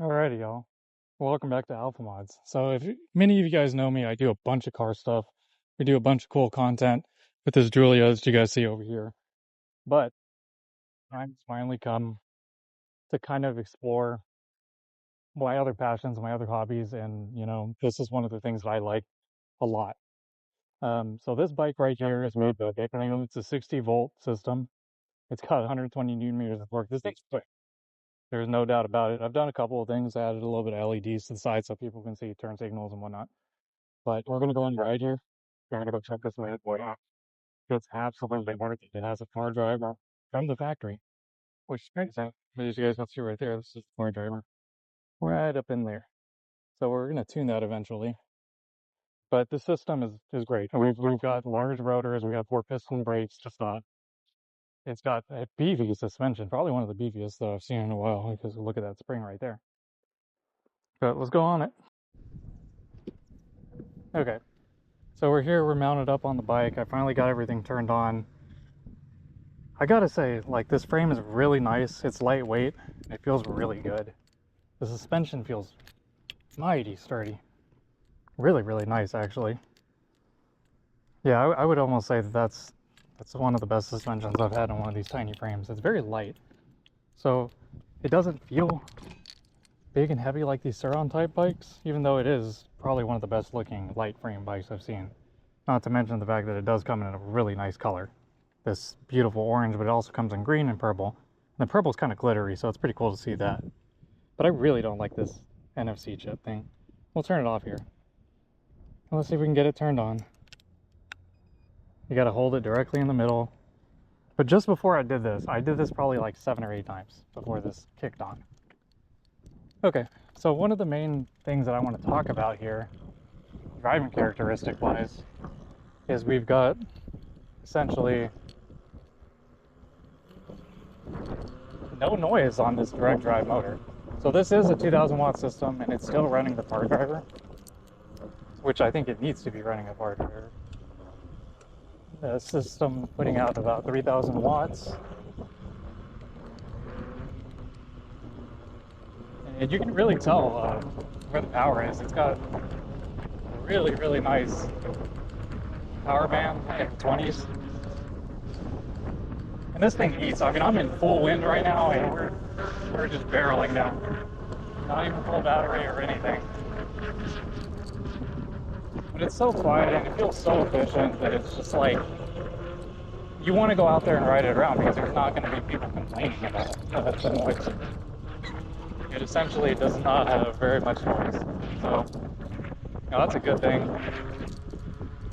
Alrighty, y'all. Welcome back to Alpha Mods. So, if many of you guys know me, I do a bunch of car stuff. We do a bunch of cool content with this Julia, as you guys see over here. But time's finally come to kind of explore my other passions, my other hobbies, and this is one of the things that I like a lot. So this bike right here is made by Bigniu. It's a 60-volt system. It's got 120 newton meters of torque. This thing's quick. There's no doubt about it. I've done a couple of things. I added a little bit of LEDs to the side so people can see turn signals and whatnot. But we're gonna go in right here. We're gonna go check this bad boy out. It's absolutely worth it. It has a car driver from the factory, which is crazy. But as you guys can see right there, this is the car driver right up in there. So we're gonna tune that eventually. But the system is great. We've got large rotors. We got 4-piston brakes to stop. It's got a beefy suspension, probably one of the beefiest that I've seen in a while. Because look at that spring right there. But let's go on it. Okay. So we're here, we're mounted up on the bike. I finally got everything turned on. I gotta say, like, this frame is really nice. It's lightweight. It feels really good. The suspension feels mighty sturdy. Really, really nice, actually. Yeah, I would almost say that that's one of the best suspensions I've had on one of these tiny frames. It's very light. So it doesn't feel big and heavy like these Sur-Ron type bikes, even though it is probably one of the best looking light frame bikes I've seen. Not to mention the fact that it does come in a really nice color. This beautiful orange, but it also comes in green and purple. And the purple's kind of glittery, so it's pretty cool to see that. But I really don't like this NFC chip thing. We'll turn it off here. Let's see if we can get it turned on. You gotta hold it directly in the middle. But just before I did this probably like 7 or 8 times before this kicked on. Okay, so one of the main things that I want to talk about here, driving characteristic wise, is we've got essentially no noise on this direct drive motor. So this is a 2000 watt system and it's still running the car driver, which I think it needs to be running a car driver. The system putting out about 3000 watts. And you can really tell where the power is. It's got a really, really nice power band in the 20s. And this thing eats. I mean, I'm in full wind right now and we're just barreling down. Not even full battery or anything. But it's so quiet and it feels so efficient that it's just like, you want to go out there and ride it around because there's not going to be people complaining about the noise. It essentially does not have very much noise. So, that's a good thing.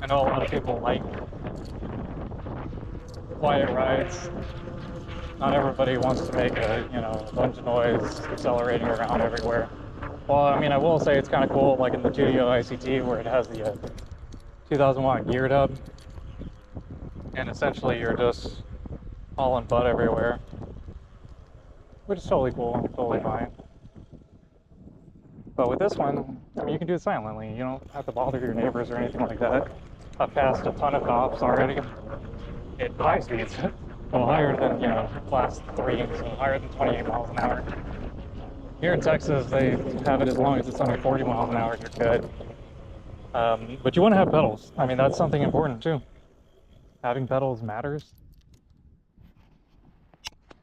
I know a lot of people like quiet rides. Not everybody wants to make a bunch of noise accelerating around everywhere. Well, I mean, I will say it's kind of cool, like in the Studio ICT, where it has the 2000 watt gear hub, and essentially you're just hauling butt everywhere, which is totally cool, totally fine. But with this one, I mean, you can do it silently. You don't have to bother your neighbors or anything like that. I've passed a ton of cops already. At high speeds, well, higher than class 3, so higher than 28 miles an hour. Here in Texas, they have it as long as it's under 40 miles an hour, you're good. But you want to have pedals. I mean, that's something important too. Having pedals matters.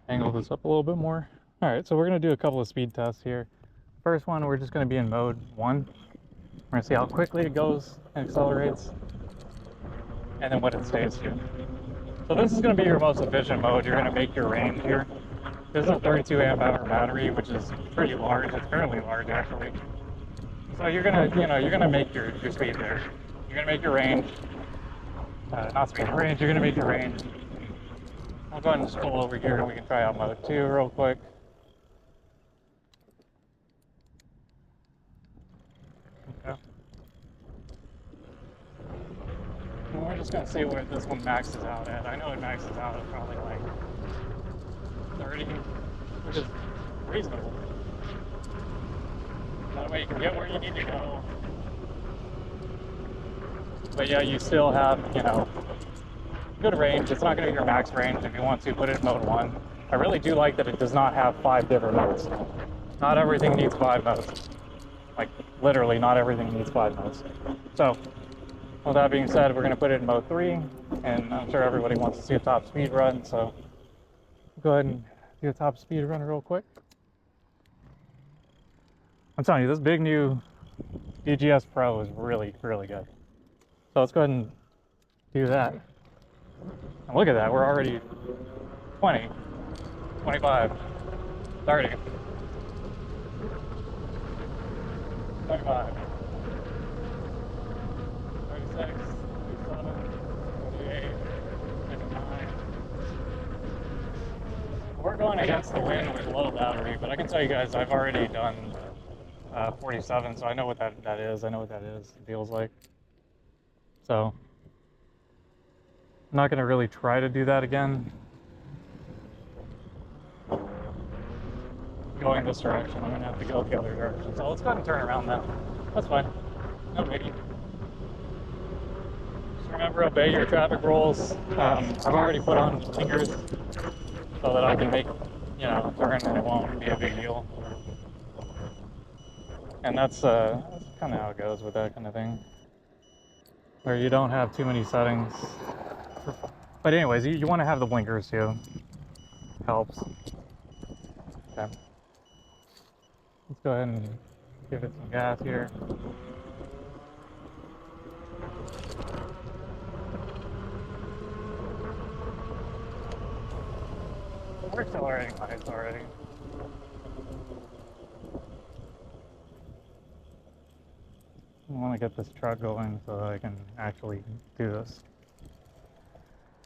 Angle this up a little bit more. All right, so we're gonna do a couple of speed tests here. First one, we're just gonna be in mode 1. We're gonna see how quickly it goes and accelerates, and then what it stays to. So this is gonna be your most efficient mode. You're gonna make your range here. This is a 32 amp hour battery, which is pretty large. It's fairly large actually. So you're gonna make your speed there. You're gonna make your range. Not speed, range. You're gonna make your range. I'll go ahead and just pull over here and we can try out mode 2 real quick. Okay. And we're just gonna see where this one maxes out at. I know it maxes out at probably like 30, which is reasonable. That way you can get where you need to go. But yeah, you still have, good range. It's not going to be your max range. If you want to put it in mode 1. I really do like that it does not have 5 different modes. not everything needs 5 modes. Like, literally, not everything needs 5 modes. So, with that being said, we're going to put it in mode 3, and I'm sure everybody wants to see a top speed run, so go ahead and do a top speed run real quick. I'm telling you, this Bigniu BGS Pro is really, really good. So let's go ahead and do that. And look at that, we're already 20, 25, 30, 35, 36, 37, 38, 39. We're going against the wind with low battery, but I can tell you guys I've already done 47, so I know what that is. I know what that is. It feels like. So I'm not going to really try to do that again. Going this direction, I'm going to have to go the other direction. So let's go ahead and turn around then. That's fine. No biggie. Just remember, obey your traffic rules. I've already put on blinkers so that I can make, a turn and it won't be a big deal. And that's kind of how it goes with that kind of thing, where you don't have too many settings. But anyways, you want to have the blinkers too. Helps. Okay. Let's go ahead and give it some gas here. We're accelerating nice already. I want to get this truck going so that I can actually do this.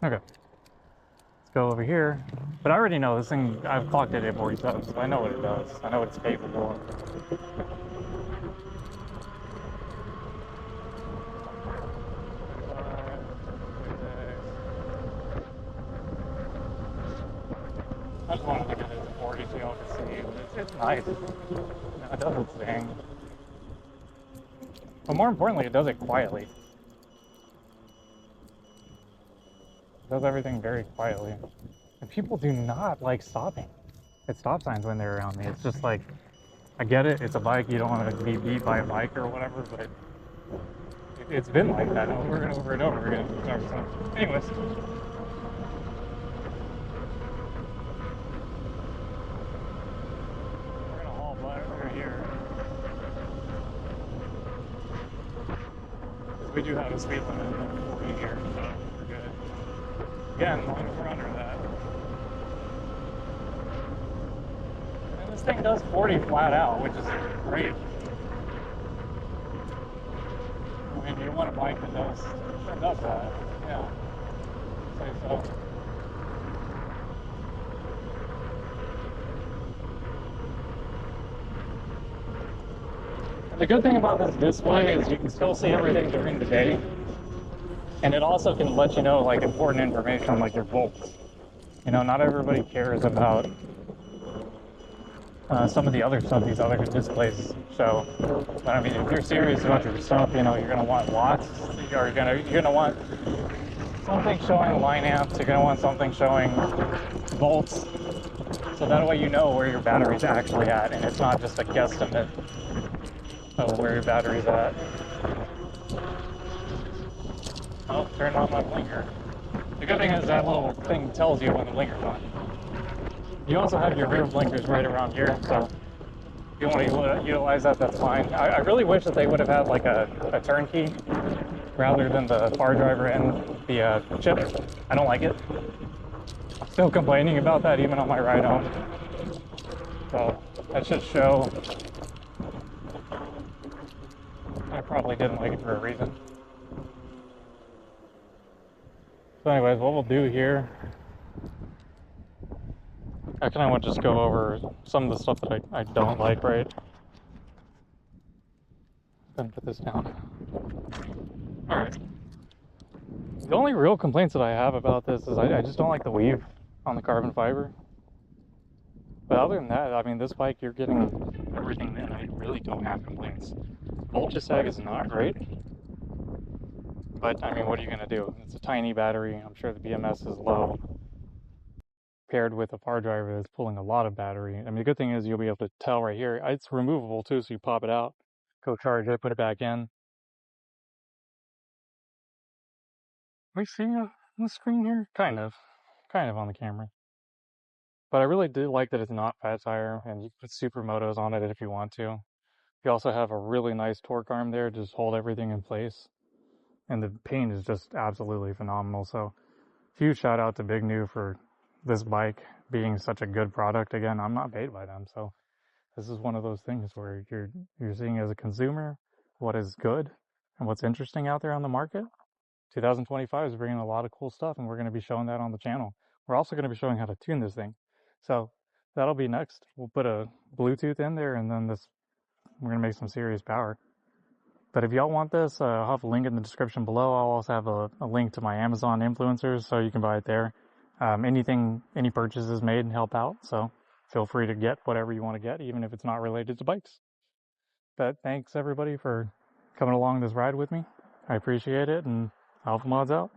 Okay. Let's go over here. But I already know this thing, I've clocked it at 47, so I know what it does. I know what it's capable of. I just wanted to get it to 40 so y'all can see. It's nice. It does its thing. But more importantly, it does it quietly. It does everything very quietly. And people do not like stopping at stop signs when they're around me. It's just like, I get it, it's a bike, you don't want to be beat by a bike or whatever, but it's been like that over and over and over again. So, anyways. We're gonna haul butt right here. We do have a speed limit of 40 here, so we're good. Again, as long as we're under that. And this thing does 40 flat out, which is great. I mean, you want a bike that does that. Yeah. Say so. The good thing about this display is you can still see everything during the day, and it also can let you know like important information like your volts. Not everybody cares about some of the other stuff these other displays show. But I mean, if you're serious about your stuff, you're gonna want watts. You're gonna want something showing line amps. You're gonna want something showing volts, so that way you know where your battery's actually at, and it's not just a guesstimate of where your battery's at. Oh, turned on my blinker. The good thing is that little thing tells you when the blinker's on. You also have your rear blinkers right around here, so if you want to utilize that, that's fine. I really wish that they would have had like a turn key rather than the far driver and the chip. I don't like it. I'm still complaining about that even on my ride home. So that should show. I probably didn't like it for a reason. So anyways, what we'll do here, I kind of want to just go over some of the stuff that I don't like, right? Then put this down. Alright. The only real complaints that I have about this is I just don't like the weave on the carbon fiber. But other than that, I mean, this bike, you're getting everything in. I really don't have complaints. Voltage sag is not great. But, I mean, what are you going to do? It's a tiny battery. I'm sure the BMS is low. paired with a power driver that's pulling a lot of battery. I mean, the good thing is you'll be able to tell right here. It's removable too, so you pop it out, go charge it, put it back in. We see on the screen here? Kind of on the camera. But I really do like that it's not fat tire, and you can put supermotos on it if you want to. You also have a really nice torque arm there to just hold everything in place. And the paint is just absolutely phenomenal. So huge shout out to Bigniu for this bike being such a good product. Again, I'm not paid by them, so this is one of those things where you're seeing as a consumer what is good and what's interesting out there on the market. 2025 is bringing a lot of cool stuff, and we're going to be showing that on the channel. We're also going to be showing how to tune this thing. So that'll be next. We'll put a Bluetooth in there, and then we're going to make some serious power. But if y'all want this, I'll have a link in the description below. I'll also have a link to my Amazon influencers, so you can buy it there. Any purchases made help out, so feel free to get whatever you want to get, even if it's not related to bikes. But thanks everybody for coming along this ride with me. I appreciate it, and Alpha Mods out.